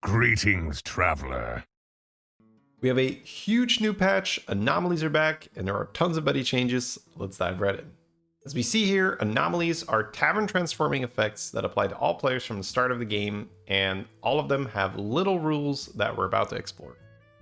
Greetings, traveler. We have a huge new patch, Anomalies are back, and there are tons of buddy changes. Let's dive right in. As we see here, Anomalies are tavern transforming effects that apply to all players from the start of the game, and all of them have little rules that we're about to explore.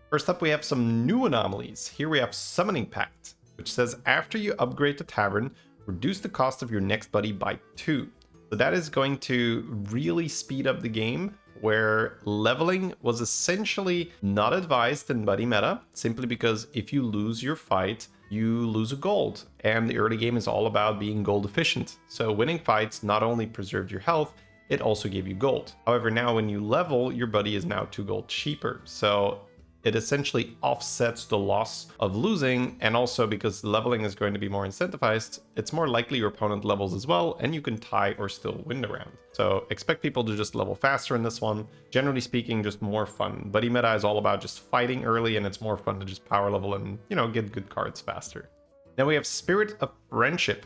First up, we have some new anomalies. Here we have Summoning Pact, which says after you upgrade the tavern, reduce the cost of your next buddy by 2. So that is going to really speed up the game, where leveling was essentially not advised in buddy meta, simply because if you lose your fight, you lose a gold, and the early game is all about being gold efficient. So winning fights not only preserved your health, it also gave you gold. However, now when you level, your buddy is now 2 gold cheaper. So it essentially offsets the loss of losing, and also because leveling is going to be more incentivized, it's more likely your opponent levels as well, and you can tie or still win the round. So expect people to just level faster in this one. Generally speaking, just more fun. Buddy meta is all about just fighting early, and it's more fun to just power level and, get good cards faster. Then we have Spirit of Friendship.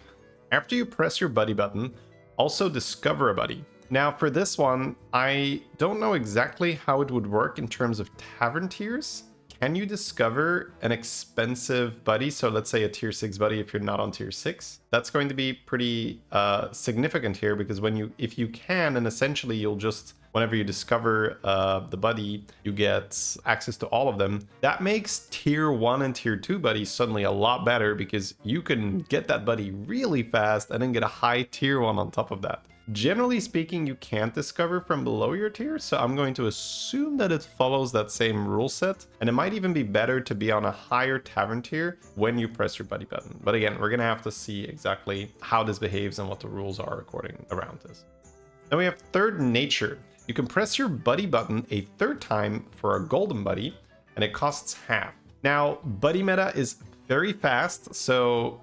After you press your buddy button, also discover a buddy. Now for this one, I don't know exactly how it would work in terms of tavern tiers. Can you discover an expensive buddy? So let's say a tier 6 buddy if you're not on tier 6. That's going to be pretty significant here, because if you can, and essentially you'll just, whenever you discover the buddy, you get access to all of them. That makes tier 1 and tier 2 buddies suddenly a lot better, because you can get that buddy really fast and then get a high tier 1 on top of that. Generally speaking, you can't discover from below your tier, so I'm going to assume that it follows that same rule set, and it might even be better to be on a higher tavern tier when you press your buddy button. But again, we're gonna have to see exactly how this behaves and what the rules are according around this. Then we have Third Nature. You can press your buddy button a 3rd time for a golden buddy, and it costs half. Now, buddy meta is very fast, so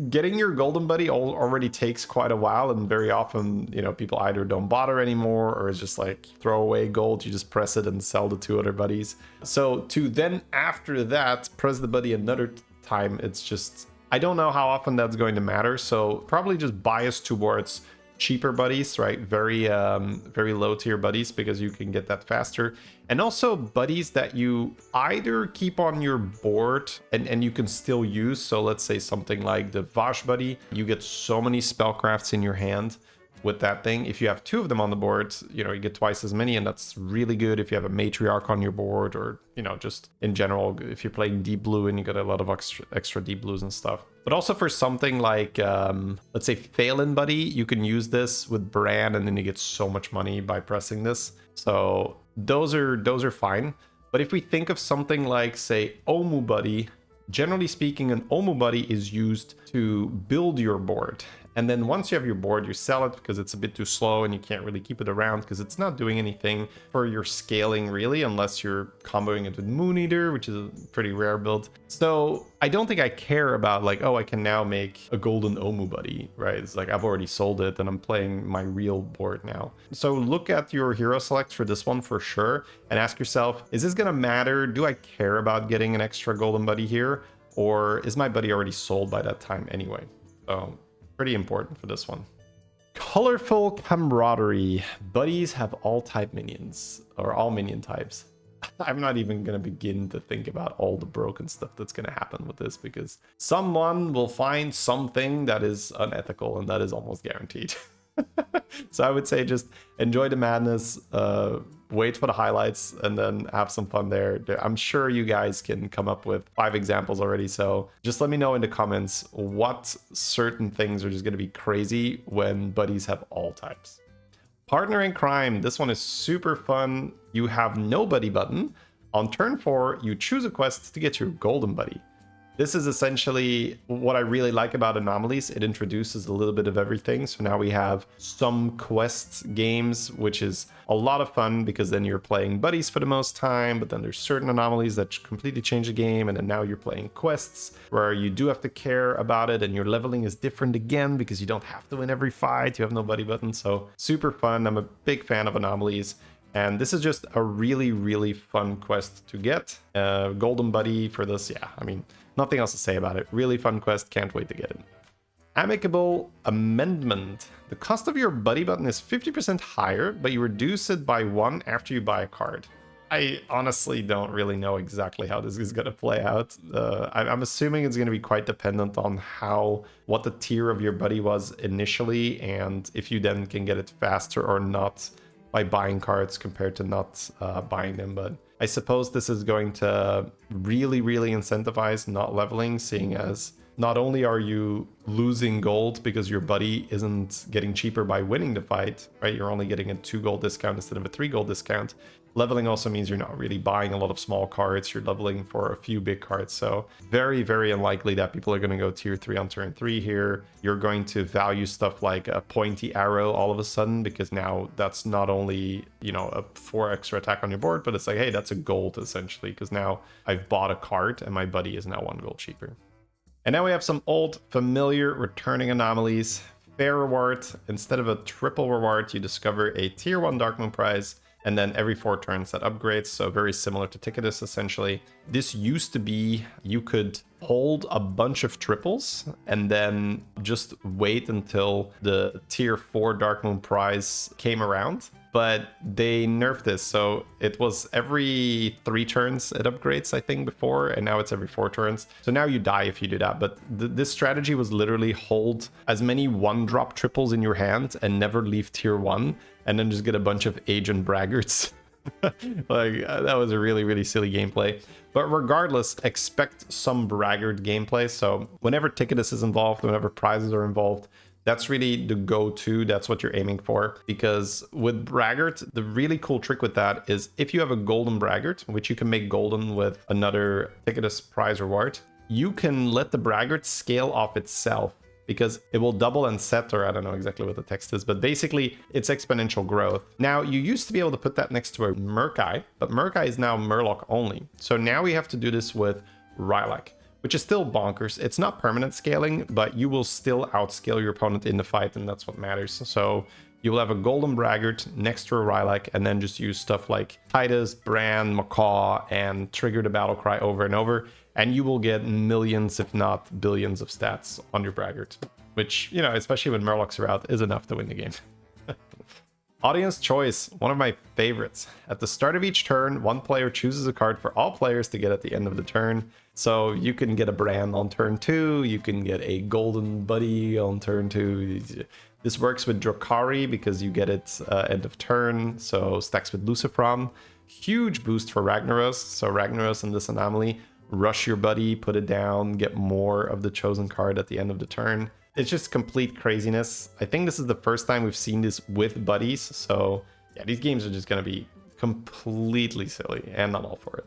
getting your golden buddy already takes quite a while, and very often people either don't bother anymore, or it's just like throw away gold, you just press it and sell the 2 other buddies. So to then after that press the buddy another time, it's just, I don't know how often that's going to matter, so probably just bias towards cheaper buddies, right? Very low tier buddies, because you can get that faster. And also buddies that you either keep on your board and you can still use. So let's say something like the Vash buddy, you get so many spellcrafts in your hand with that thing. If you have 2 of them on the board, you get twice as many, and that's really good if you have a matriarch on your board, or just in general if you're playing deep blue and you got a lot of extra deep blues and stuff. But also for something like let's say Phelan buddy, you can use this with Bran, and then you get so much money by pressing this. So those are fine. But if we think of something like, say, Omu buddy, generally speaking, an Omu buddy is used to build your board. And then once you have your board, you sell it because it's a bit too slow and you can't really keep it around because it's not doing anything for your scaling really, unless you're comboing it with Moon Eater, which is a pretty rare build. So I don't think I care about like, oh, I can now make a golden Omu buddy, right? It's like I've already sold it and I'm playing my real board now. So look at your hero select for this one for sure and ask yourself, is this gonna matter? Do I care about getting an extra golden buddy here? Or is my buddy already sold by that time anyway? So pretty important for this one. Colorful camaraderie. Buddies have all type minions, or all minion types. I'm not even going to begin to think about all the broken stuff that's going to happen with this, because someone will find something that is unethical, and that is almost guaranteed. So I would say just enjoy the madness, wait for the highlights, and then have some fun there. I'm sure you guys can come up with 5 examples already, so just let me know in the comments what certain things are just going to be crazy when buddies have all types. Partner in Crime. This one is super fun. You have no buddy button. On turn 4, you choose a quest to get your golden buddy. This is essentially what I really like about Anomalies. It introduces a little bit of everything. So now we have some quest games, which is a lot of fun because then you're playing buddies for the most time, but then there's certain anomalies that completely change the game. And then now you're playing quests where you do have to care about it, and your leveling is different again because you don't have to win every fight. You have no buddy button. So super fun. I'm a big fan of Anomalies. And this is just a really, really fun quest to get. Golden buddy for this, yeah, I mean, nothing else to say about it. Really fun quest, can't wait to get it. Amicable amendment. The cost of your buddy button is 50% higher, but you reduce it by 1 after you buy a card. I honestly don't really know exactly how this is going to play out. I'm assuming it's going to be quite dependent on what the tier of your buddy was initially, and if you then can get it faster or not by buying cards compared to not buying them. But I suppose this is going to really, really incentivize not leveling, seeing as not only are you losing gold because your buddy isn't getting cheaper by winning the fight, right? You're only getting a 2 gold discount instead of a 3 gold discount. Leveling also means you're not really buying a lot of small cards. You're leveling for a few big cards. So very, very unlikely that people are going to go tier 3 on turn 3 here. You're going to value stuff like a pointy arrow all of a sudden, because now that's not only, you know, a 4 extra attack on your board, but it's like, hey, that's a gold essentially, because now I've bought a card and my buddy is now 1 gold cheaper. And now we have some old familiar returning anomalies. Fair reward. Instead of a triple reward, you discover a tier 1 Darkmoon prize, and then every 4 turns that upgrades, so very similar to Ticketus essentially. This used to be, you could hold a bunch of triples and then just wait until the tier 4 Darkmoon prize came around, but they nerfed this, so it was every 3 turns it upgrades, I think, before, and now it's every 4 turns. So now you die if you do that, but this strategy was literally hold as many 1-drop triples in your hand and never leave tier 1, and then just get a bunch of agent braggarts. That was a really, really silly gameplay. But regardless, expect some braggart gameplay. So whenever Ticketus is involved, whenever prizes are involved, that's really the go-to. That's what you're aiming for. Because with braggart, the really cool trick with that is if you have a golden braggart, which you can make golden with another Ticketus prize reward, you can let the braggart scale off itself, because it will double and set, or I don't know exactly what the text is, but basically it's exponential growth. Now, you used to be able to put that next to a Murkai, but Murkai is now Murloc only. So now we have to do this with Rylak, which is still bonkers. It's not permanent scaling, but you will still outscale your opponent in the fight, and that's what matters. So you will have a golden braggart next to a Rylak, and then just use stuff like Titus, Bran, Macaw, and trigger the battle cry over and over, and you will get millions, if not billions, of stats on your braggart, which, you know, especially when Murlocs are out, is enough to win the game. Audience choice, one of my favorites. At the start of each turn, one player chooses a card for all players to get at the end of the turn. So you can get a Bran on turn 2, you can get a golden buddy on turn 2. This works with Drukari because you get it end of turn, so stacks with Lucifron. Huge boost for Ragnaros. So Ragnaros in this anomaly, rush your buddy, put it down, get more of the chosen card at the end of the turn. It's just complete craziness. I think this is the first time we've seen this with buddies, so yeah, these games are just gonna be completely silly, and I'm all for it.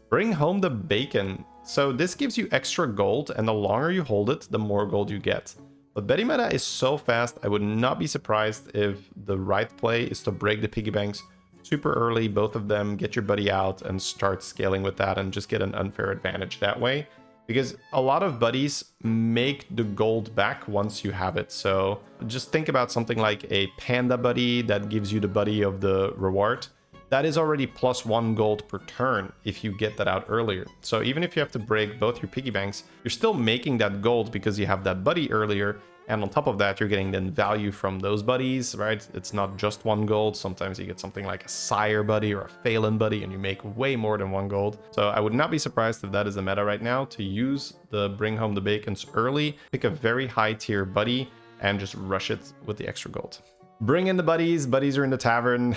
Bring home the bacon. So this gives you extra gold, and the longer you hold it, the more gold you get. But Betty Meta is so fast, I would not be surprised if the right play is to break the piggy banks super early, both of them, get your buddy out and start scaling with that and just get an unfair advantage that way. Because a lot of buddies make the gold back once you have it. So just think about something like a panda buddy that gives you the buddy of the reward. That is already +1 gold per turn if you get that out earlier. So even if you have to break both your piggy banks, you're still making that gold because you have that buddy earlier. And on top of that, you're getting then value from those buddies, right? It's not just 1 gold. Sometimes you get something like a Sire buddy or a Phelan buddy, and you make way more than 1 gold. So I would not be surprised if that is the meta right now, to use the Bring Home the Bacons early, pick a very high tier buddy, and just rush it with the extra gold. Bring in the buddies. Buddies are in the tavern.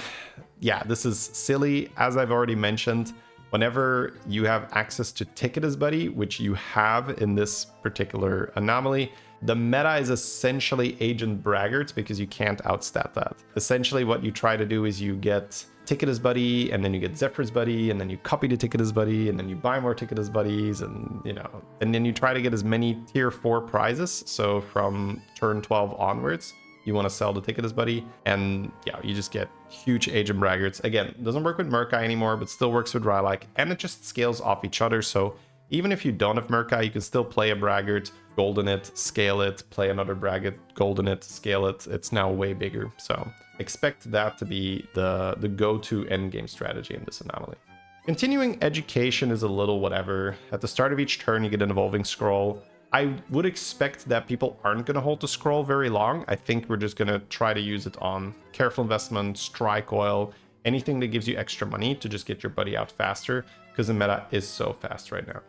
Yeah, this is silly. As I've already mentioned, whenever you have access to Ticketus buddy, which you have in this particular anomaly, the meta is essentially Agent Braggarts because you can't outstat that. Essentially what you try to do is you get Ticketus buddy, and then you get Zephyr's buddy, and then you copy the Ticketus buddy, and then you buy more Ticketus buddies, and you know, and then you try to get as many tier 4 prizes. So from turn 12 onwards, you want to sell the Ticketus buddy, and yeah, you just get huge Agent Braggarts. Again, doesn't work with Murkai anymore, but still works with Rylak, and it just scales off each other. So even if you don't have Murkai, you can still play a Braggart, golden it, scale it, play another Braggart, golden it, scale it. It's now way bigger. So expect that to be the go-to endgame strategy in this anomaly. Continuing education is a little whatever. At the start of each turn, you get an evolving scroll. I would expect that people aren't going to hold the scroll very long. I think we're just going to try to use it on careful investment, strike oil, anything that gives you extra money to just get your buddy out faster, because the meta is so fast right now.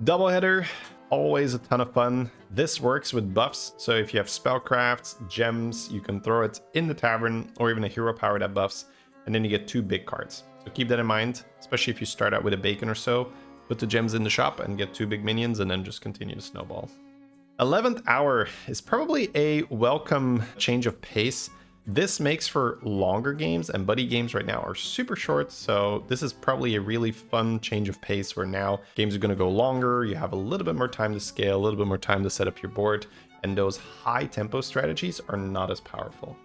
Doubleheader, always a ton of fun. This works with buffs, so if you have spellcrafts, gems, you can throw it in the tavern, or even a hero power that buffs, and then you get 2 big cards. So keep that in mind, especially if you start out with a bacon or so. Put the gems in the shop and get 2 big minions, and then just continue to snowball. 11th hour is probably a welcome change of pace. This makes for longer games, and buddy games right now are super short, so this is probably a really fun change of pace where now games are going to go longer, you have a little bit more time to scale, a little bit more time to set up your board, and those high tempo strategies are not as powerful.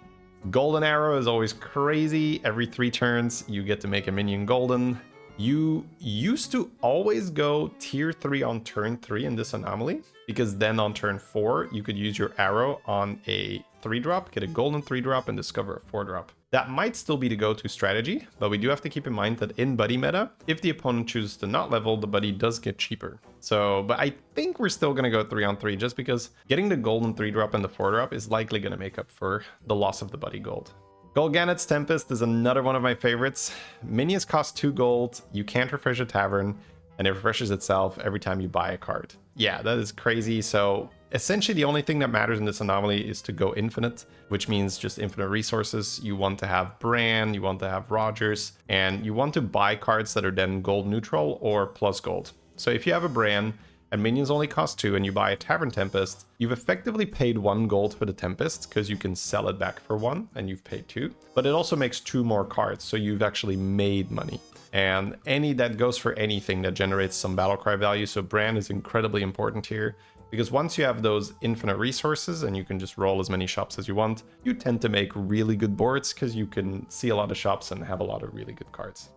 Golden arrow is always crazy. Every 3 turns you get to make a minion golden. You used to always go tier 3 on turn 3 in this anomaly, because then on turn 4 you could use your arrow on a 3-drop, get a golden 3-drop, and discover a 4-drop. That might still be the go-to strategy, but we do have to keep in mind that in buddy meta, if the opponent chooses to not level, the buddy does get cheaper. So, but I think we're still going to go 3 on 3 just because getting the golden 3-drop and the 4-drop is likely going to make up for the loss of the buddy gold. Golganet's Tempest is another one of my favorites. Minions cost 2 gold, you can't refresh a tavern, and it refreshes itself every time you buy a card. Yeah, that is crazy. So essentially the only thing that matters in this anomaly is to go infinite, which means just infinite resources. You want to have Bran, you want to have Rogers, and you want to buy cards that are then gold neutral or plus gold. So if you have a Bran, and minions only cost 2 and you buy a Tavern Tempest, you've effectively paid 1 gold for the Tempest because you can sell it back for 1 and you've paid 2. But it also makes 2 more cards, so you've actually made money. And any that goes for anything that generates some battlecry value, so Bran is incredibly important here, because once you have those infinite resources and you can just roll as many shops as you want, you tend to make really good boards because you can see a lot of shops and have a lot of really good cards.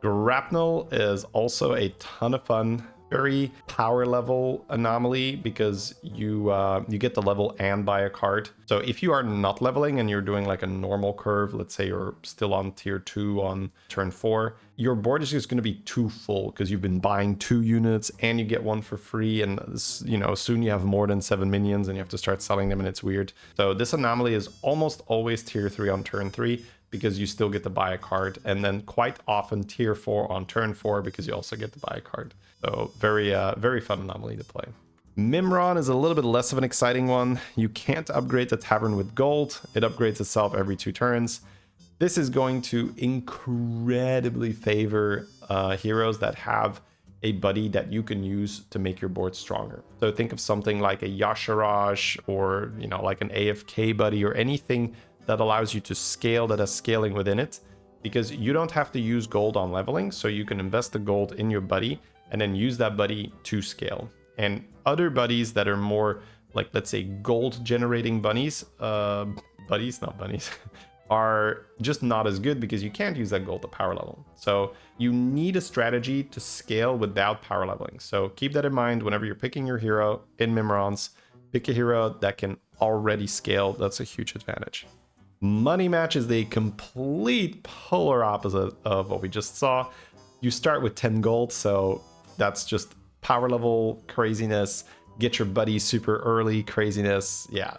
Grapnel is also a ton of fun. Very power level anomaly because you get the level and buy a card. So if you are not leveling and you're doing like a normal curve, let's say you're still on tier 2 on turn 4, your board is just going to be too full because you've been buying 2 units and you get 1 for free, and you know, soon you have more than 7 minions and you have to start selling them, and it's weird. So this anomaly is almost always tier 3 on turn 3 because you still get to buy a card, and then quite often tier 4 on turn 4 because you also get to buy a card. So very fun anomaly to play. Mimron is a little bit less of an exciting one. You can't upgrade the tavern with gold. It upgrades itself every 2 turns. This is going to incredibly favor heroes that have a buddy that you can use to make your board stronger. So think of something like a Yasharaj, or you know, like an AFK buddy, or anything that allows you to scale, that has scaling within it, because you don't have to use gold on leveling, so you can invest the gold in your buddy and then use that buddy to scale. And other buddies that are more like, let's say, gold generating bunnies, not bunnies, are just not as good because you can't use that gold to power level. So you need a strategy to scale without power leveling. So keep that in mind whenever you're picking your hero in Mimrons. Pick a hero that can already scale. That's a huge advantage. Money Match is the complete polar opposite of what we just saw. You start with 10 gold, so that's just power level craziness. Get your buddy super early craziness. Yeah,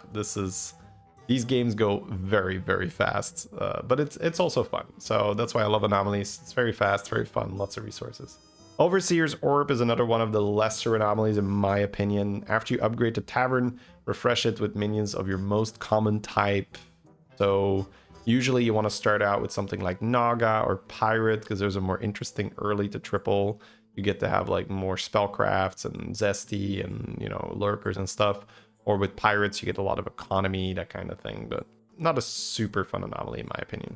these games go very fast, but it's also fun. So that's why I love Anomalies. It's very fast, very fun, lots of resources. Overseer's Orb is another one of the lesser anomalies in my opinion. After you upgrade to Tavern, refresh it with minions of your most common type. So usually you want to start out with something like Naga or Pirate because those are more interesting early to triple. You get to have like more spellcrafts and zesty and, you know, lurkers and stuff. Or with Pirates, you get a lot of economy, that kind of thing, but not a super fun anomaly in my opinion.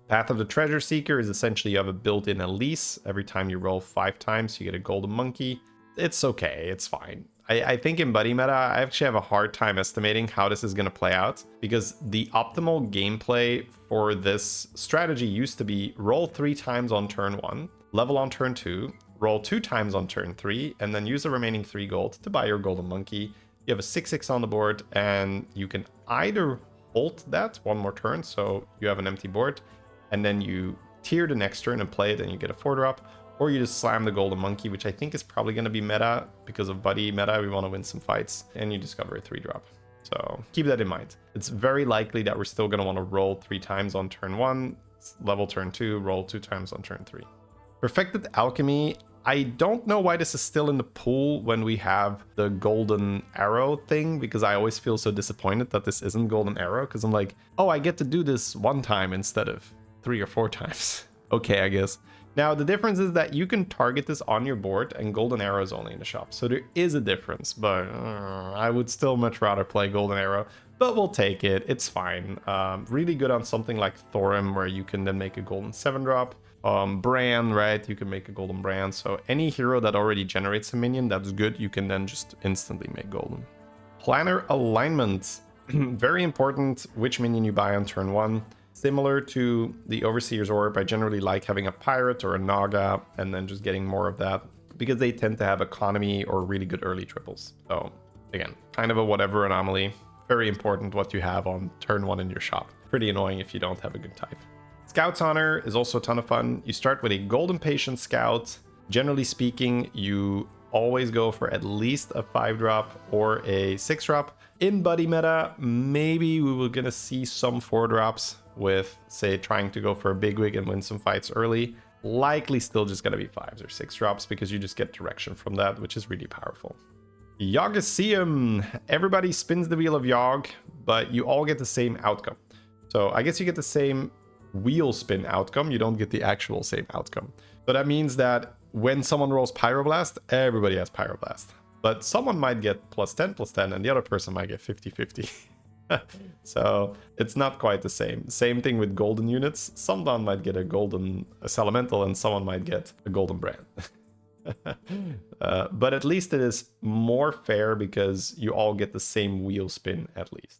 Path of the Treasure Seeker is essentially you have a built-in Elise. Every time you roll 5 times, you get a golden monkey. It's okay, it's fine. I think in buddy meta, I actually have a hard time estimating how this is going to play out, because the optimal gameplay for this strategy used to be roll 3 times on turn 1, level on turn 2, roll 2 times on turn 3, and then use the remaining 3 gold to buy your golden monkey. You have a 6/6 on the board, and you can either hold that 1 more turn, so you have an empty board, and then you tier the next turn and play it, and you get a 4-drop, or you just slam the golden monkey, which I think is probably going to be meta because of buddy meta. We want to win some fights, and you discover a 3-drop. So keep that in mind. It's very likely that we're still going to want to roll 3 times on turn 1, level turn 2, roll 2 times on turn 3. Perfected Alchemy. I don't know why this is still in the pool when we have the golden arrow thing, because I always feel so disappointed that this isn't golden arrow, because I'm like, oh, I get to do this 1 time instead of 3 or 4 times. Okay, I guess. Now, the difference is that you can target this on your board, and golden arrow is only in the shop. So there is a difference, but I would still much rather play golden arrow, but we'll take it. It's fine. Really good on something like Thorim, where you can then make a golden 7-drop. Bran, right? You can make a golden Bran. So any hero that already generates a minion, that's good. You can then just instantly make golden. Planner alignment. Very important which minion you buy on turn 1. Similar to the Overseer's Orb, I generally like having a Pirate or a Naga and then just getting more of that because they tend to have economy or really good early triples. So again, kind of a whatever anomaly. Very important what you have on turn 1 in your shop. Pretty annoying if you don't have a good type. Scout's Honor is also a ton of fun. You start with a Golden Patient Scout. Generally speaking, you always go for at least a 5-drop or a 6-drop. In buddy meta, maybe we were gonna see some 4-drops with, say, trying to go for a bigwig and win some fights early. Likely still just gonna be 5s or 6-drops because you just get direction from that, which is really powerful. Yogg-Seum. Everybody spins the wheel of Yogg, but you all get the same outcome. So I guess you get the same wheel spin outcome, you don't get the actual same outcome. So that means that when someone rolls Pyroblast, everybody has Pyroblast. But someone might get +10/+10 and the other person might get 50/50. So it's not quite the same. Same thing with golden units. Someone might get a golden Elemental and someone might get a golden Brand. But at least it is more fair because you all get the same wheel spin at least.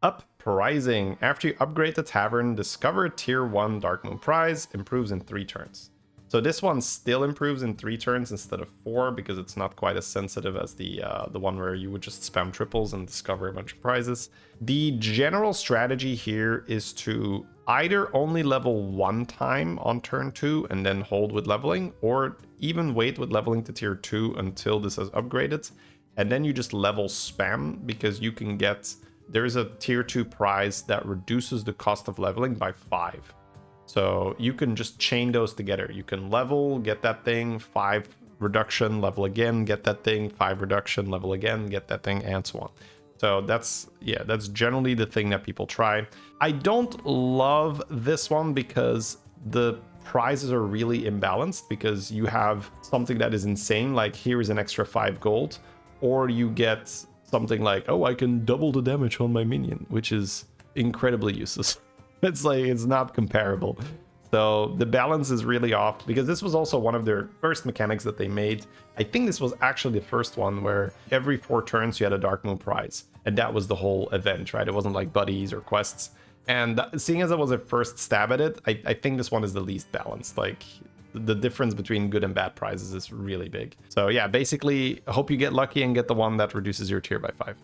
Uprising. After you upgrade the tavern, discover a tier 1 Dark Moon prize, improves in 3 turns. So this one still improves in 3 turns instead of 4 because it's not quite as sensitive as the one where you would just spam triples and discover a bunch of prizes. The general strategy here is to either only level 1 time on turn 2 and then hold with leveling, or even wait with leveling to tier 2 until this is upgraded, and then you just level spam because you can get... There's a tier 2 prize that reduces the cost of leveling by 5. So you can just chain those together. You can level, get that thing, 5 reduction, level again, get that thing, 5 reduction, level again, get that thing, and so on. So that's generally the thing that people try. I don't love this one because the prizes are really imbalanced, because you have something that is insane, like here is an extra 5 gold, or you get something like, oh, I can double the damage on my minion, which is incredibly useless. It's like, it's not comparable. So the balance is really off, because this was also one of their first mechanics that they made. I think this was actually the first one where every 4 turns you had a Dark Moon prize, and that was the whole event, right? It wasn't like buddies or quests. And seeing as it was a first stab at it, I think this one is the least balanced. Like, the difference between good and bad prizes is really big. So yeah, basically, I hope you get lucky and get the one that reduces your tier by 5.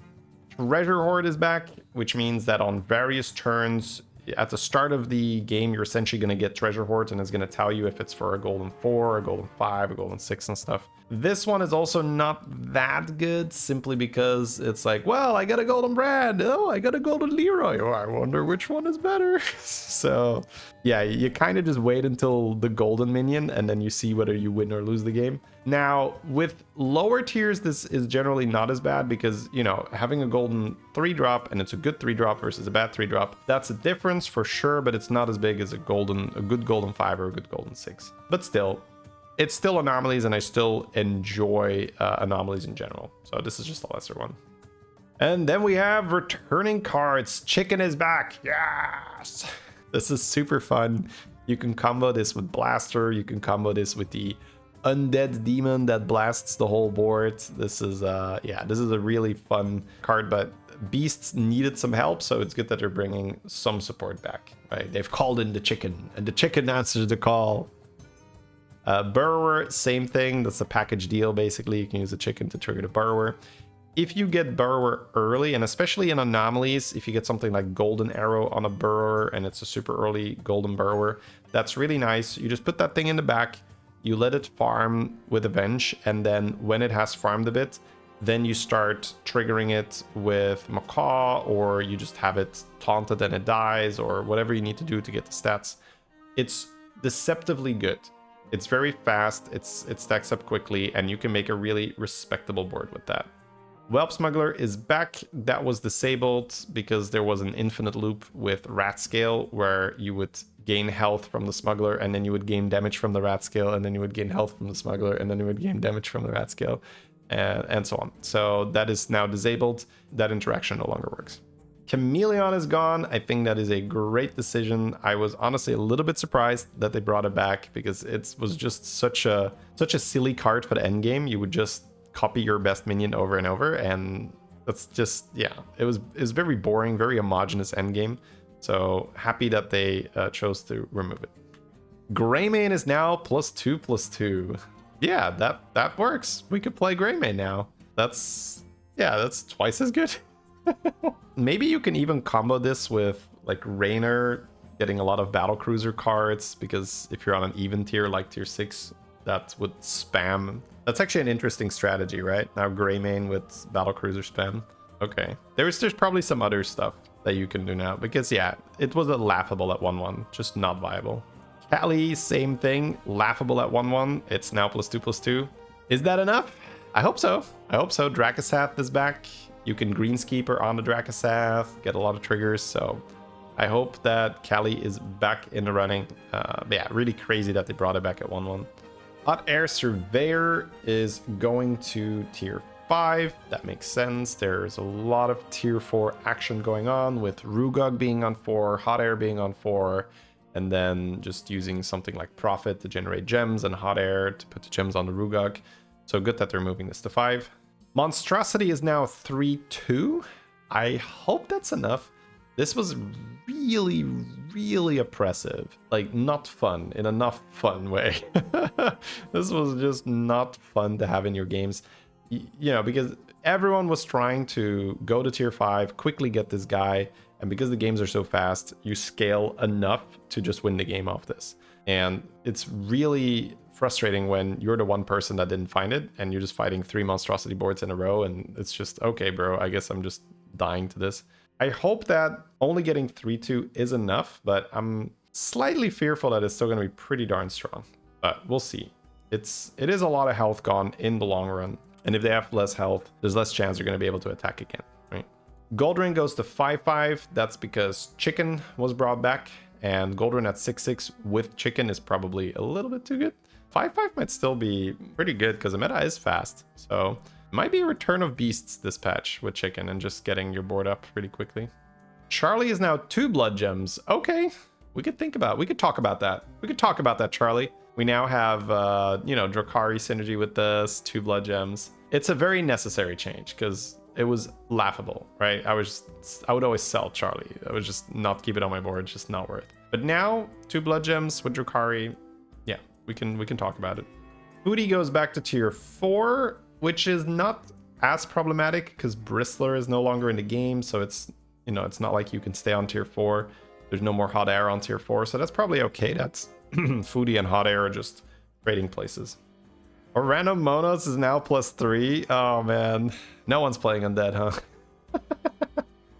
Treasure Hoard is back, which means that on various turns, at the start of the game, you're essentially going to get Treasure Hoard, and it's going to tell you if it's for a golden 4, a golden 5, a golden 6 and stuff. This one is also not that good, simply because it's like, well, I got a golden Brad. Oh, I got a golden Leroy. Oh, I wonder which one is better. So yeah, you kind of just wait until the golden minion, and then you see whether you win or lose the game. Now, with lower tiers, this is generally not as bad because, you know, having a golden 3-drop, and it's a good 3-drop versus a bad 3-drop, that's a difference for sure, but it's not as big as a good golden 5 or a good golden 6. But still, it's still Anomalies, and I still enjoy Anomalies in general. So this is just a lesser one. And then we have returning cards. Chicken is back. Yes! This is super fun. You can combo this with Blaster. You can combo this with the Undead Demon that blasts the whole board. This is this is a really fun card, but Beasts needed some help, so it's good that they're bringing some support back. Right? They've called in the chicken, and the chicken answers the call. Burrower, same thing. That's a package deal, basically. You can use a chicken to trigger the Burrower. If you get Burrower early, and especially in Anomalies, if you get something like Golden Arrow on a Burrower and it's a super early Golden Burrower, that's really nice. You just put that thing in the back, you let it farm with Avenge, and then when it has farmed a bit, then you start triggering it with Macaw, or you just have it taunted and it dies, or whatever you need to do to get the stats. It's deceptively good. It's very fast, it stacks up quickly, and you can make a really respectable board with that. Whelp Smuggler is back. That was disabled because there was an infinite loop with Rat Scale where you would gain health from the Smuggler, and then you would gain damage from the Rat Scale, and then you would gain health from the Smuggler, and then you would gain damage from the Rat Scale, and so on. So that is now disabled. That interaction no longer works. Chameleon is gone. I think that is a great decision. I was honestly a little bit surprised that they brought it back because it was just such a silly card for the end game. You would just copy your best minion over and over, and that's just, yeah, it was very boring, very homogenous end game. So happy that they chose to remove it. Greymane is now +2/+2. Yeah, that works. We could play Greymane now. That's twice as good. Maybe you can even combo this with like Raynor, getting a lot of battle cruiser cards, because if you're on an even tier like tier 6, that would spam. That's actually an interesting strategy, right? Now Greymane with battle cruiser spam. Okay, there's probably some other stuff that you can do now, because yeah, it was a laughable at 1/1, just not viable. Kali, same thing, laughable at 1/1. It's now +2/+2. Is that enough? I hope so. I hope so. Dracasath is back. You can Greenskeeper on the Dracasath, get a lot of triggers. So I hope that Kali is back in the running. But yeah, really crazy that they brought it back at 1/1. Hot Air Surveyor is going to tier 5. That makes sense. There's a lot of tier 4 action going on with Rugog being on 4, Hot Air being on 4, and then just using something like Profit to generate gems and Hot Air to put the gems on the Rugog. So good that they're moving this to 5. Monstrosity is now 3/2. I hope that's enough. This was really, really oppressive. Like, not fun in enough fun way. This was just not fun to have in your games. You know, because everyone was trying to go to tier 5, quickly get this guy, and because the games are so fast, you scale enough to just win the game off this. And it's really frustrating when you're the one person that didn't find it, and you're just fighting 3 monstrosity boards in a row, and it's just, okay, bro, I guess I'm just dying to this. I hope that only getting 3/2 is enough, but I'm slightly fearful that it's still going to be pretty darn strong. But we'll see. It is a lot of health gone in the long run. And if they have less health, there's less chance they're going to be able to attack again, right? Goldring goes to 5/5. That's because Chicken was brought back, and Goldring at 6/6 with Chicken is probably a little bit too good. 5/5 might still be pretty good because the meta is fast. So it might be a return of beasts this patch with Chicken and just getting your board up pretty quickly. Charlie is now 2 blood gems. Okay, we could talk about that. We could talk about that, Charlie. We now have, Drakari synergy with this, 2 blood gems. It's a very necessary change because it was laughable, right? I would always sell Charlie. I would just not keep it on my board. It's just not worth. But now 2 blood gems with Drakari, yeah, we can talk about it. Foodie goes back to tier 4, which is not as problematic because Bristler is no longer in the game, so it's not like you can stay on tier 4. There's no more Hot Air on tier 4, so that's probably okay. That's Foodie and Hot Air are just trading places. Orano Monos is now +3. Oh man, no one's playing Undead, huh?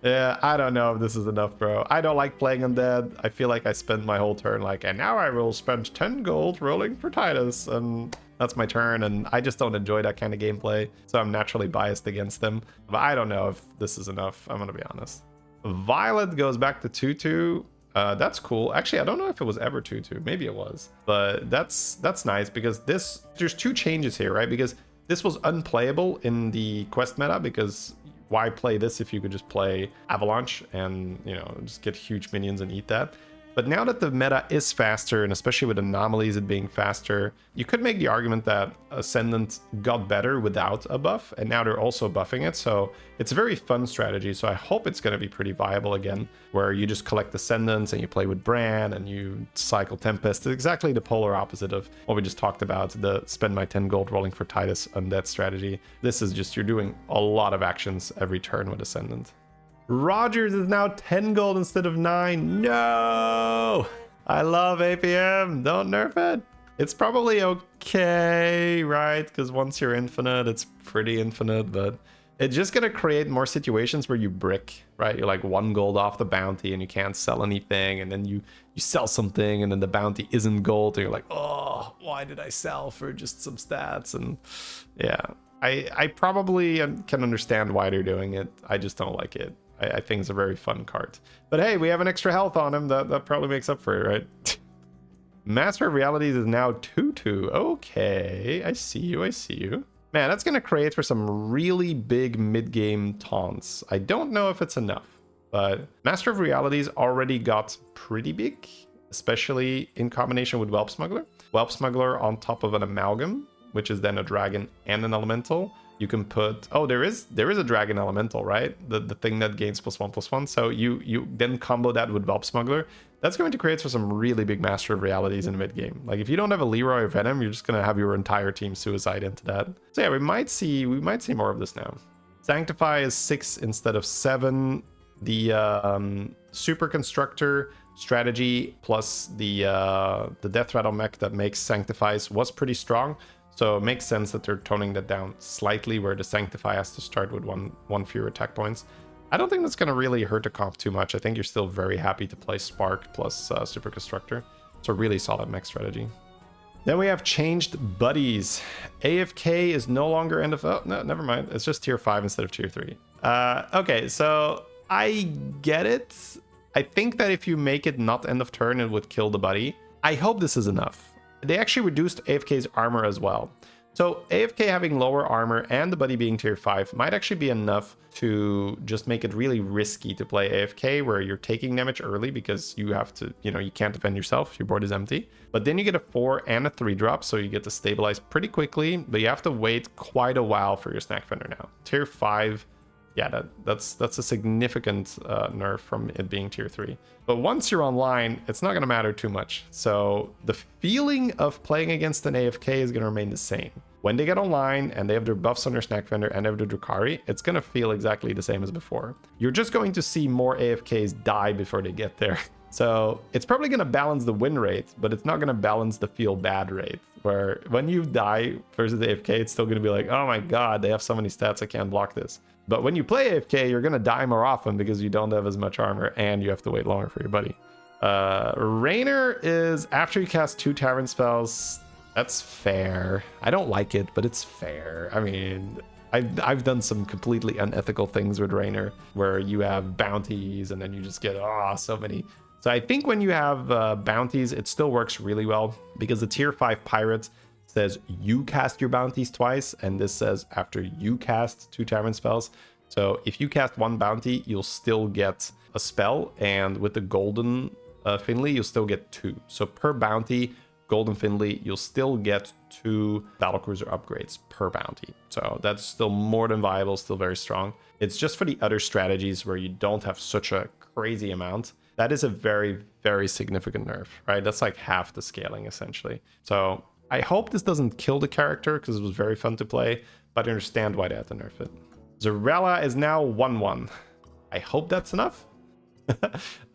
Yeah, I don't know if this is enough, bro. I don't like playing Undead. I feel like I spend my whole turn like, and now I will spend 10 gold rolling for Titus, and that's my turn, and I just don't enjoy that kind of gameplay, so I'm naturally biased against them. But I don't know if this is enough, I'm gonna be honest. Violet goes back to 2/2. That's cool. Actually, I don't know if it was ever 2/2. Maybe it was, but that's nice because there's 2 changes here, right? Because this was unplayable in the quest meta, because why play this if you could just play Avalanche and, just get huge minions and eat that? But now that the meta is faster, and especially with Anomalies it being faster, you could make the argument that Ascendant got better without a buff, and now they're also buffing it. So it's a very fun strategy. So I hope it's going to be pretty viable again, where you just collect Ascendants and you play with Bran and you cycle Tempest. It's exactly the polar opposite of what we just talked about, the spend my 10 gold rolling for Titus Undead strategy. This is just, you're doing a lot of actions every turn with Ascendant. Rogers is now 10 gold instead of 9. No! I love APM. Don't nerf it. It's probably okay, right? Because once you're infinite, it's pretty infinite, but it's just gonna create more situations where you brick, right? You're like 1 gold off the bounty and you can't sell anything, and then you sell something and then the bounty isn't gold, and you're like, oh, why did I sell for just some stats? And yeah, I probably can understand why they're doing it. I just don't like it. I think it's a very fun card. But hey, we have an extra health on him. That probably makes up for it, right? Master of Realities is now 2/2. Okay, I see you, I see you. Man, that's going to create for some really big mid-game taunts. I don't know if it's enough, but Master of Realities already got pretty big, especially in combination with Whelp Smuggler. Whelp Smuggler on top of an Amalgam, which is then a dragon and an elemental. You can put, oh, there is a dragon elemental, right? The thing that gains +1/+1. So you then combo that with Whelp Smuggler. That's going to create for some really big Master of Realities in mid game. Like if you don't have a Leroy or Venom, you're just gonna have your entire team suicide into that. So yeah, we might see more of this now. Sanctify is 6 instead of 7. The Super Constructor strategy plus the Death Rattle mech that makes Sanctifies was pretty strong. So it makes sense that they're toning that down slightly, where the Sanctify has to start with one fewer attack points. I don't think that's going to really hurt the comp too much. I think you're still very happy to play Spark plus Super Constructor. It's a really solid mech strategy. Then we have changed buddies. AFK is no longer end of... Oh, no, never mind. It's just tier 5 instead of tier 3. Okay, so I get it. I think that if you make it not end of turn, it would kill the buddy. I hope this is enough. They actually reduced AFK's armor as well. So AFK having lower armor and the buddy being tier 5 might actually be enough to just make it really risky to play AFK, where you're taking damage early because you have to, you can't defend yourself. Your board is empty. But then you get a 4 and a 3 drop, so you get to stabilize pretty quickly, but you have to wait quite a while for your snack vendor now. Tier 5, yeah, that's a significant nerf from it being tier 3. But once you're online, it's not going to matter too much. So the feeling of playing against an AFK is going to remain the same. When they get online and they have their buffs on their snack vendor and they have their Drukhari, it's going to feel exactly the same as before. You're just going to see more AFKs die before they get there. So it's probably going to balance the win rate, but it's not going to balance the feel bad rate, where when you die versus AFK, it's still going to be like, oh my god, they have so many stats, I can't block this. But when you play AFK, you're going to die more often because you don't have as much armor and you have to wait longer for your buddy. Rainer is after you cast 2 Tavern spells. That's fair. I don't like it, but it's fair. I mean, I've done some completely unethical things with Rainer, where you have bounties and then you just get, so many. So I think when you have bounties, it still works really well, because the tier 5 pirate says you cast your bounties twice, and this says after you cast 2 Tavern spells. So if you cast 1 bounty, you'll still get a spell, and with the golden Finley, you'll still get 2. So per bounty, golden Finley, you'll still get 2 battlecruiser upgrades per bounty. So that's still more than viable, still very strong. It's just for the other strategies where you don't have such a crazy amount. That is a very, very significant nerf, right? That's like half the scaling essentially. So I hope this doesn't kill the character, because it was very fun to play, but I understand why they had to nerf it. Zarella is now 1/1. I hope that's enough.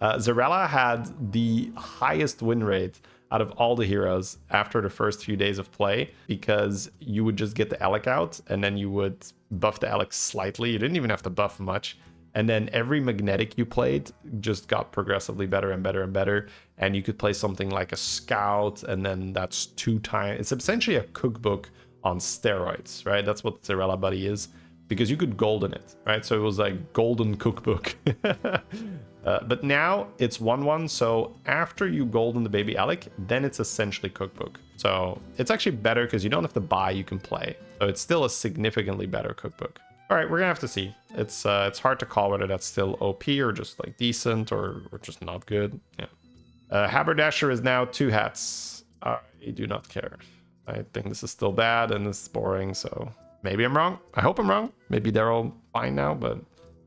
Zarella had the highest win rate out of all the heroes after the first few days of play, because you would just get the Alec out and then you would buff the Alec slightly. You didn't even have to buff much. And then every magnetic you played just got progressively better and better and better. And you could play something like a scout, and then that's 2 times. It's essentially a cookbook on steroids, right? That's what Zarella Buddy is, because you could golden it, right? So it was like golden cookbook. But now it's 1/1. So after you golden the baby Alec, then it's essentially cookbook. So it's actually better because you don't have to buy, you can play. So it's still a significantly better cookbook. All right, we're gonna have to see. It's hard to call whether that's still OP or just like decent or just not good. Yeah. Haberdasher is now 2 hats. I do not care. I think this is still bad and this is boring. So maybe I'm wrong. I hope I'm wrong. Maybe they're all fine now, but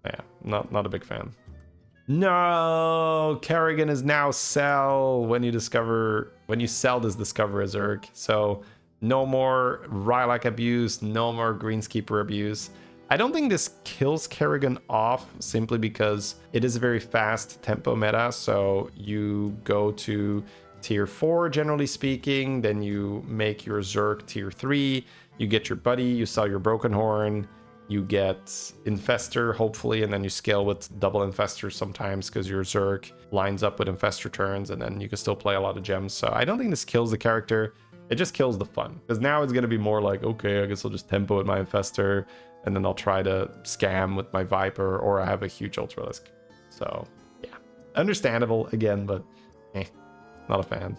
yeah, not a big fan. No, Kerrigan is now sell when you sell this discover a Zerg. So no more Rylak abuse, no more Greenskeeper abuse. I don't think this kills Kerrigan off, simply because it is a very fast tempo meta. So you go to tier 4, generally speaking. Then you make your Zerg tier 3. You get your buddy, you sell your Broken Horn, you get Infestor, hopefully, and then you scale with double Infestor sometimes because your Zerg lines up with Infestor turns, and then you can still play a lot of gems. So I don't think this kills the character. It just kills the fun. Because now it's going to be more like, okay, I guess I'll just tempo with my Infestor, and then I'll try to scam with my Viper, or I have a huge Ultralisk. So, yeah. Understandable, again, but not a fan.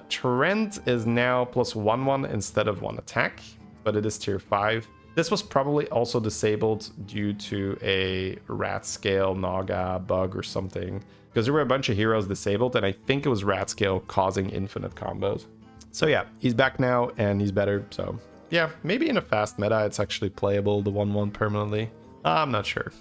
Trent is now +1/1 instead of 1 attack, but it is tier 5. This was probably also disabled due to a rat scale Naga bug or something, because there were a bunch of heroes disabled, and I think it was rat scale causing infinite combos. So yeah, he's back now and he's better. So yeah, maybe in a fast meta it's actually playable, the 1/1 permanently. I'm not sure.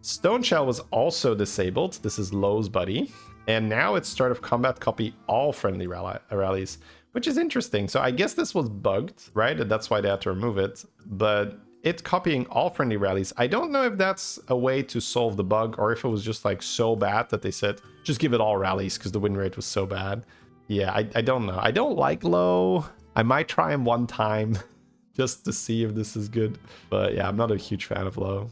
Stone Shell was also disabled. This is Low's buddy. And now it's start of combat copy all friendly rallies, which is interesting. So I guess this was bugged, right? And that's why they had to remove it. But it's copying all friendly rallies. I don't know if that's a way to solve the bug, or if it was just like so bad that they said, just give it all rallies because the win rate was so bad. Yeah, I don't know. I don't like Low. I might try him one time just to see if this is good. But yeah, I'm not a huge fan of Low.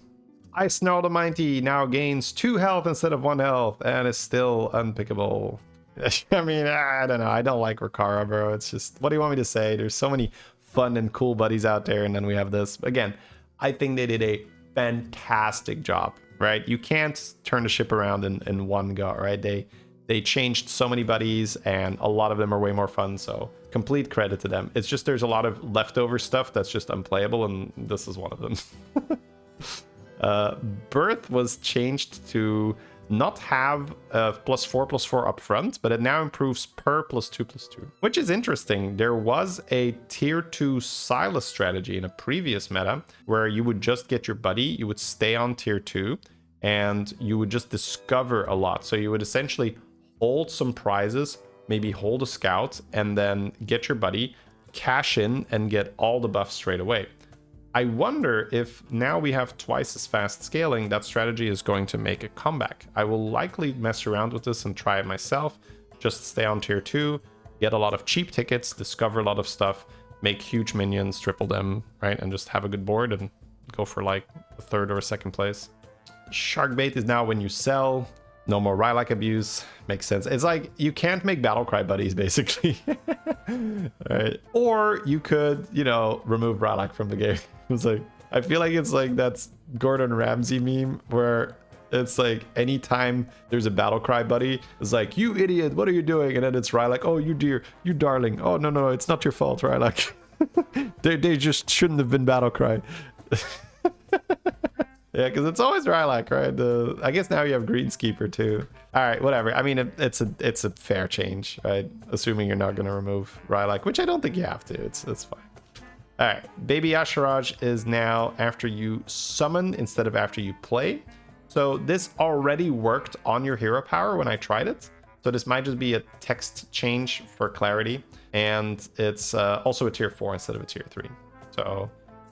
Ice Snarl the Mighty now gains 2 health instead of 1 health and is still unpickable. I mean, I don't know. I don't like Rarran, bro. It's just, what do you want me to say? There's so many fun and cool buddies out there, and then we have this. Again, I think they did a fantastic job, right? You can't turn the ship around in one go, right? They changed so many buddies, and a lot of them are way more fun, so complete credit to them. It's just there's a lot of leftover stuff that's just unplayable, and this is one of them. Birth was changed to not have +4/+4 up front, but it now improves per +2/+2, which is interesting. There was a tier 2 Silas strategy in a previous meta where you would just get your buddy, you would stay on tier 2, and you would just discover a lot. So you would essentially hold some prizes, maybe hold a scout, and then get your buddy, cash in, and get all the buffs straight away. I wonder if now we have twice as fast scaling, that strategy is going to make a comeback. I will likely mess around with this and try it myself. Just stay on tier 2, get a lot of cheap tickets, discover a lot of stuff, make huge minions, triple them, right? And just have a good board and go for like a 3rd or a 2nd place. Shark bait is now when you sell. No more Rylak abuse. Makes sense. It's like you can't make Battlecry buddies, basically. Right? Or you could, you know, remove Rylak from the game. It's like, I feel like it's like that's Gordon Ramsay meme where it's like anytime there's a Battlecry buddy, it's like, you idiot, what are you doing? And then it's Rylak, oh, you dear, you darling. Oh, no, it's not your fault, Rylak. they just shouldn't have been Battlecry. Yeah, because it's always Rylak, right? I guess now you have Greenskeeper too. All right, whatever. I mean, it's a fair change, right? Assuming you're not going to remove Rylak, which I don't think you have to. It's fine. All right, Baby Asheraj is now after you summon instead of after you play. So this already worked on your hero power when I tried it. So this might just be a text change for clarity. And it's also a tier 4 instead of a tier 3. So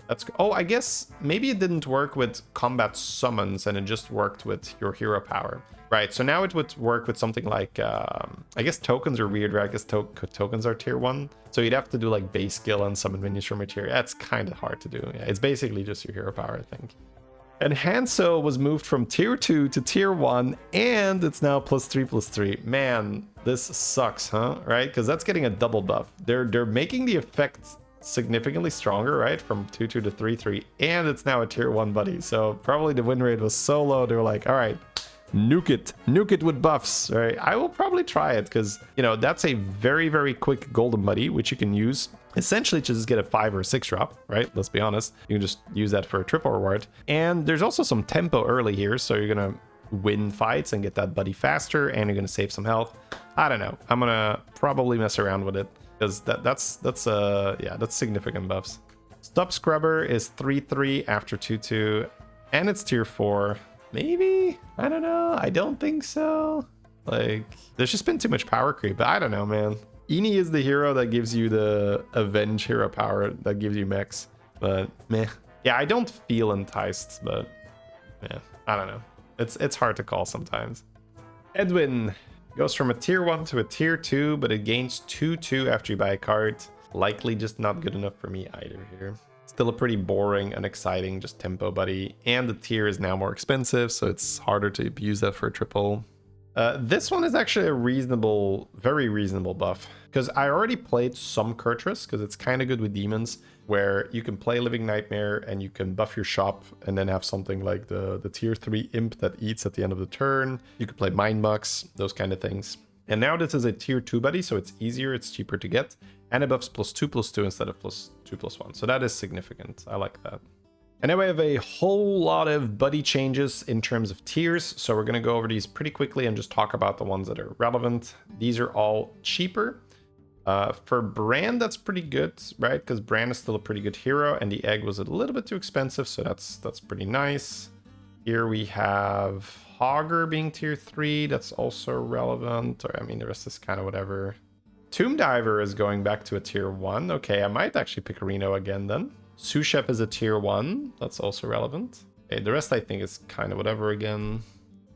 that's... Oh, I guess maybe it didn't work with combat summons and it just worked with your hero power. Right, so now it would work with something like, I guess tokens are weird, right? I guess tokens are tier 1. So you'd have to do like base skill and summon minions from a tier. That's kind of hard to do. Yeah, it's basically just your hero power, I think. And Hanso was moved from tier 2 to tier 1, and it's now +3/+3. Man, this sucks, huh? Right, because that's getting a double buff. They're making the effect significantly stronger, right? From 2/2 to 3/3, and it's now a tier 1 buddy. So probably the win rate was so low, they were like, all right, nuke it with buffs, right? I will probably try it because, you know, that's a very, very quick golden buddy, which you can use essentially to just get a 5 or 6 drop, right? Let's be honest. You can just use that for a triple reward. And there's also some tempo early here, so you're going to win fights and get that buddy faster, and you're going to save some health. I don't know. I'm going to probably mess around with it because that's significant buffs. Stub Scrubber is 3/3 after 2/2, and it's tier 4. Maybe? I don't know. I don't think so. Like, there's just been too much power creep. I don't know, man. Ini is the hero that gives you the Avenge hero power that gives you mechs. But, meh. Yeah, I don't feel enticed, but, yeah, I don't know. It's hard to call sometimes. Edwin Goes from a tier 1 to a tier 2, but it gains 2/2 after you buy a card. Likely just not good enough for me either here. Still a pretty boring, unexciting, just tempo buddy. And the tier is now more expensive, so it's harder to use that for a triple. This one is actually a reasonable, very reasonable buff. Because I already played some Kurtrus, because it's kind of good with demons, where you can play Living Nightmare and you can buff your shop and then have something like the tier 3 imp that eats at the end of the turn. You could play Mind Mucks, those kind of things. And now this is a tier 2 buddy, so it's easier, it's cheaper to get. And it buffs +2/+2 instead of +2/+1. So that is significant. I like that. And now we have a whole lot of buddy changes in terms of tiers. So we're going to go over these pretty quickly and just talk about the ones that are relevant. These are all cheaper. For Bran, that's pretty good, right? Because Bran is still a pretty good hero, and the egg was a little bit too expensive, so that's pretty nice. Here we have Hogger being tier 3. That's also relevant. Or I mean, the rest is kind of whatever. Tomb Diver is going back to a tier 1. Okay, I might actually pick Reno again then. Sous Chef is a tier 1. That's also relevant. Okay, the rest I think is kind of whatever again.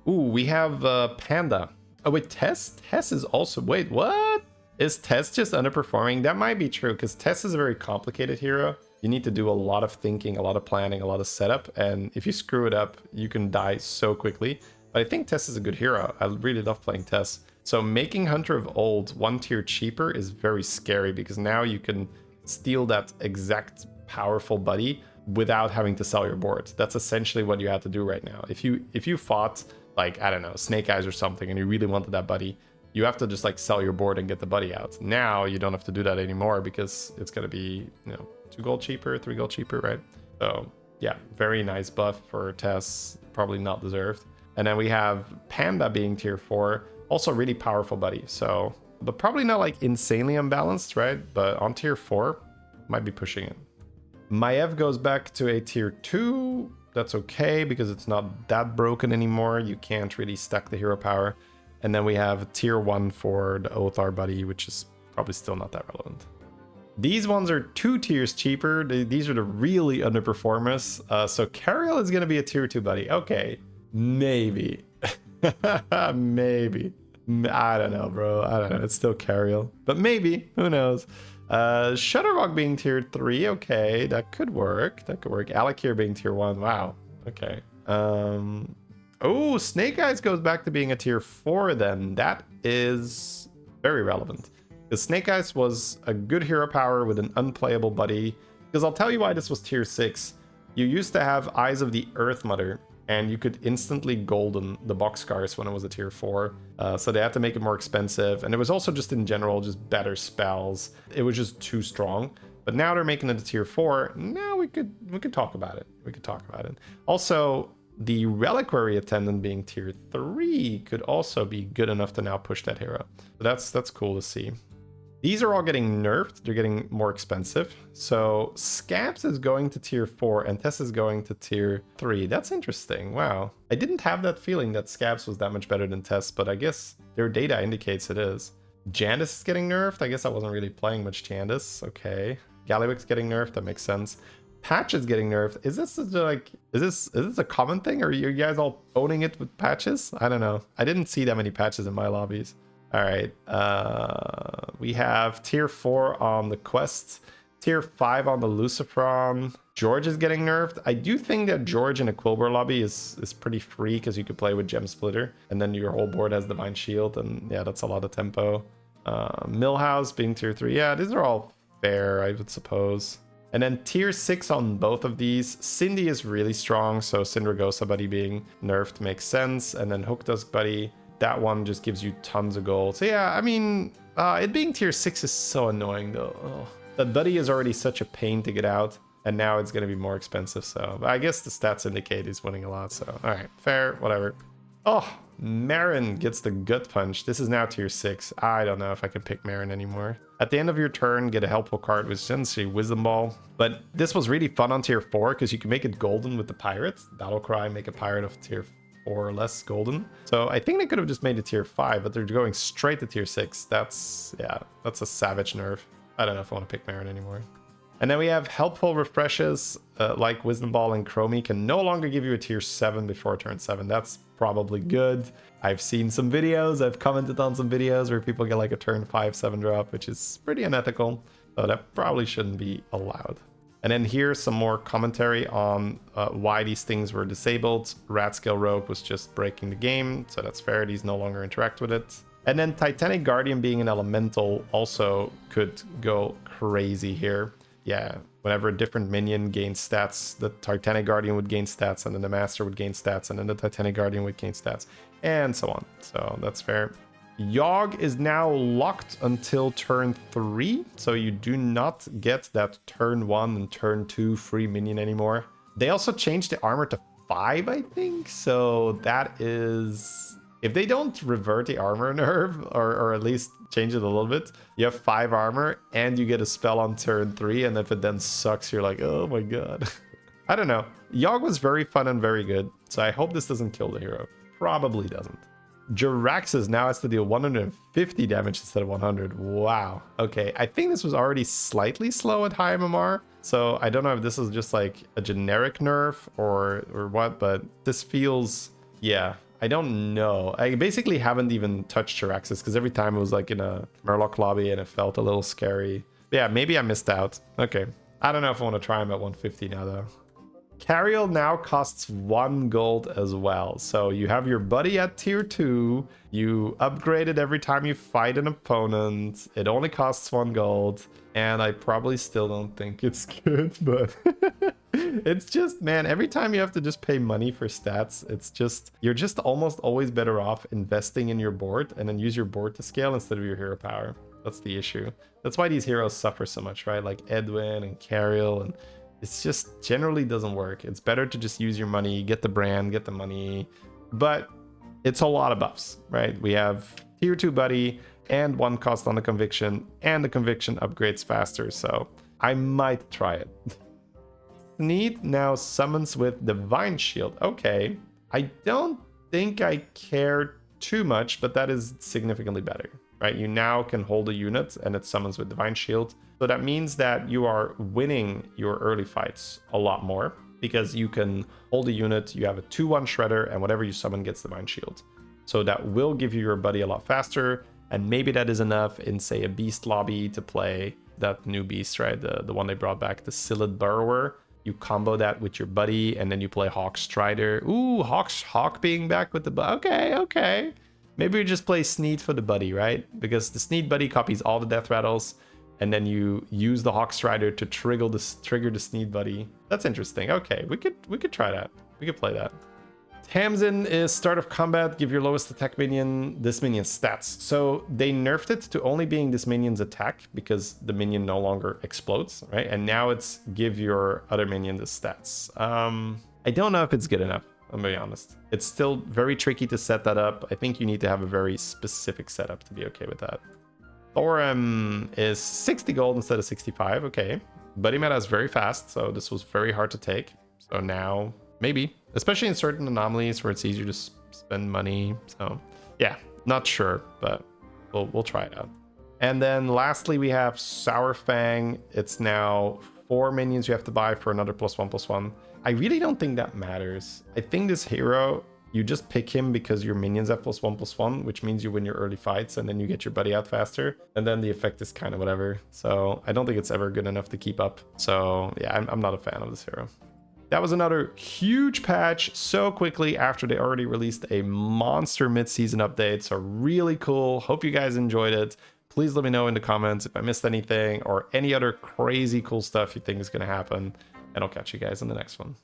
Ooh, we have Panda. Oh wait, Tess? Tess is also... Wait, what? Is Tess just underperforming? That might be true, because Tess is a very complicated hero. You need to do a lot of thinking, a lot of planning, a lot of setup, and if you screw it up, you can die so quickly. But I think Tess is a good hero. I really love playing Tess. So making Hunter of Old 1 tier cheaper is very scary, because now you can steal that exact powerful buddy without having to sell your board. That's essentially what you have to do right now. If you fought, like, I don't know, Snake Eyes or something, and you really wanted that buddy, you have to just like sell your board and get the buddy out. Now you don't have to do that anymore, because it's going to be, you know, 2 gold cheaper, 3 gold cheaper, right? So yeah, very nice buff for Tess, probably not deserved. And then we have Panda being tier 4, also really powerful buddy. So, but probably not like insanely unbalanced, right? But on tier 4, might be pushing it. Maiev goes back to a tier 2. That's okay, because it's not that broken anymore. You can't really stack the hero power. And then we have tier 1 for the Othar buddy, which is probably still not that relevant. These ones are 2 tiers cheaper. These are the really underperformers. So Cariel is going to be a tier 2 buddy. Okay, maybe. Maybe. I don't know, bro. I don't know. It's still Cariel. But maybe. Who knows? Shutterwalk being tier 3. Okay, that could work. That could work. Alakir being tier 1. Wow. Okay. Oh, Snake Eyes goes back to being a tier 4 then. That is very relevant. Because Snake Eyes was a good hero power with an unplayable buddy. Because I'll tell you why this was tier 6. You used to have Eyes of the Earth Mother, and you could instantly golden the boxcars when it was a tier 4. So they had to make it more expensive. And it was also just in general just better spells. It was just too strong. But now they're making it a tier 4. Now we could talk about it. We could talk about it. Also, the Reliquary Attendant being tier 3 could also be good enough to now push that hero. So that's cool to see. These are all getting nerfed. They're getting more expensive. So Scabs is going to tier 4 and Tess is going to tier 3. That's interesting. Wow. I didn't have that feeling that Scabs was that much better than Tess, but I guess their data indicates it is. Jandis is getting nerfed. I guess I wasn't really playing much Jandis. Okay. Galliwick's getting nerfed. That makes sense. Patch is getting nerfed. Is this like, is this a common thing? Or are you guys all owning it with patches? I don't know. I didn't see that many patches in my lobbies. All right. We have tier 4 on the Quest, tier 5 on the Lucifron. George is getting nerfed. I do think that George in a Quilboar lobby is pretty free, because you could play with Gem Splitter and then your whole board has Divine Shield, and yeah, that's a lot of tempo. Millhouse being tier 3. Yeah, these are all fair, I would suppose. And then tier 6 on both of these. Cindy is really strong, so Syndragosa buddy being nerfed makes sense. And then Hook Dusk buddy, that one just gives you tons of gold. So yeah, I mean, it being tier 6 is so annoying though. Oh. That buddy is already such a pain to get out, and now it's going to be more expensive. So I guess the stats indicate he's winning a lot. So all right, fair, whatever. Oh, Marin gets the Gut Punch. This is now tier 6. I don't know if I can pick Marin anymore. At the end of your turn, get a helpful card with essentially Wisdom Ball. But this was really fun on tier 4, because you can make it golden with the Pirate. Battle Cry, make a Pirate of tier 4 or less golden. So I think they could have just made it tier 5, but they're going straight to tier 6. That's a savage nerf. I don't know if I want to pick Marin anymore. And then we have helpful refreshes like Wisdom Ball and Chromie can no longer give you a tier 7 before turn 7. That's probably good. I've seen some videos, I've commented on some videos where people get like a turn 5-7 drop, which is pretty unethical. So that probably shouldn't be allowed. And then here's some more commentary on why these things were disabled. Rat Scale Rogue was just breaking the game, so that's fair. These no longer interact with it. And then Titanic Guardian being an elemental also could go crazy here. Yeah, whenever a different minion gains stats, the Titanic Guardian would gain stats, and then the Master would gain stats, and then the Titanic Guardian would gain stats, and so on. So that's fair. Yogg is now locked until turn 3, so you do not get that turn 1 and turn 2 free minion anymore. They also changed the armor to 5, I think, so that is... If they don't revert the armor nerve, or at least change it a little bit, you have 5 armor and you get a spell on turn 3, and if it then sucks, you're like, oh my god. I don't know. Yogg was very fun and very good, so I hope this doesn't kill the hero. Probably doesn't. Jiraxis now has to deal 150 damage instead of 100. Wow. Okay, I think this was already slightly slow at high MMR, so I don't know if this is just like a generic nerf or what, but this feels... Yeah. I don't know. I basically haven't even touched Jiraxis because every time it was like in a Murloc lobby and it felt a little scary. Yeah, maybe I missed out. Okay. I don't know if I want to try him at 150 now though. Cariel now costs 1 gold as well. So you have your buddy at tier 2. You upgrade it every time you fight an opponent. It only costs 1 gold. And I probably still don't think it's good, but it's just, man, every time you have to just pay money for stats, it's just, you're just almost always better off investing in your board and then use your board to scale instead of your hero power. That's the issue. That's why these heroes suffer so much, right? Like Edwin and Cariel, and it's just generally doesn't work. It's better to just use your money, get the brand, get the money, but it's a lot of buffs, right? We have tier 2 buddy and 1 cost on the conviction, and the conviction upgrades faster, so I might try it. Sneed now summons with Divine Shield. Okay, I don't think I care too much, but that is significantly better, right? You now can hold a unit and it summons with Divine Shield. So that means that you are winning your early fights a lot more because you can hold a unit, you have a 2-1 Shredder, and whatever you summon gets Divine Shield. So that will give you your buddy a lot faster, and maybe that is enough in, say, a Beast lobby to play that new Beast, right? The one they brought back, the Silid Burrower. You combo that with your buddy, and then you play Hawk Strider. Ooh, Hawk being back with the buddy. Okay. Maybe we just play Sneed for the buddy, right? Because the Sneed buddy copies all the death rattles, and then you use the Hawk Strider to trigger the Sneed buddy. That's interesting. Okay, we could try that. We could play that. Tamsin is start of combat, give your lowest attack minion this minion's stats. So they nerfed it to only being this minion's attack because the minion no longer explodes, right? And now it's give your other minion the stats. I don't know if it's good enough, I'm gonna be honest. It's still very tricky to set that up. I think you need to have a very specific setup to be okay with that. Thorum is 60 gold instead of 65, okay. Buddy meta is very fast, so this was very hard to take. So now, maybe. Especially in certain anomalies where it's easier to spend money. So yeah, not sure, but we'll try it out. And then lastly, we have Sour Fang. It's now 4 minions you have to buy for another +1/+1. I really don't think that matters. I think this hero, you just pick him because your minions have +1/+1, which means you win your early fights and then you get your buddy out faster. And then the effect is kind of whatever. So I don't think it's ever good enough to keep up. So yeah, I'm not a fan of this hero. That was another huge patch so quickly after they already released a monster mid-season update. So really cool. Hope you guys enjoyed it. Please let me know in the comments if I missed anything or any other crazy cool stuff you think is going to happen. And I'll catch you guys in the next one.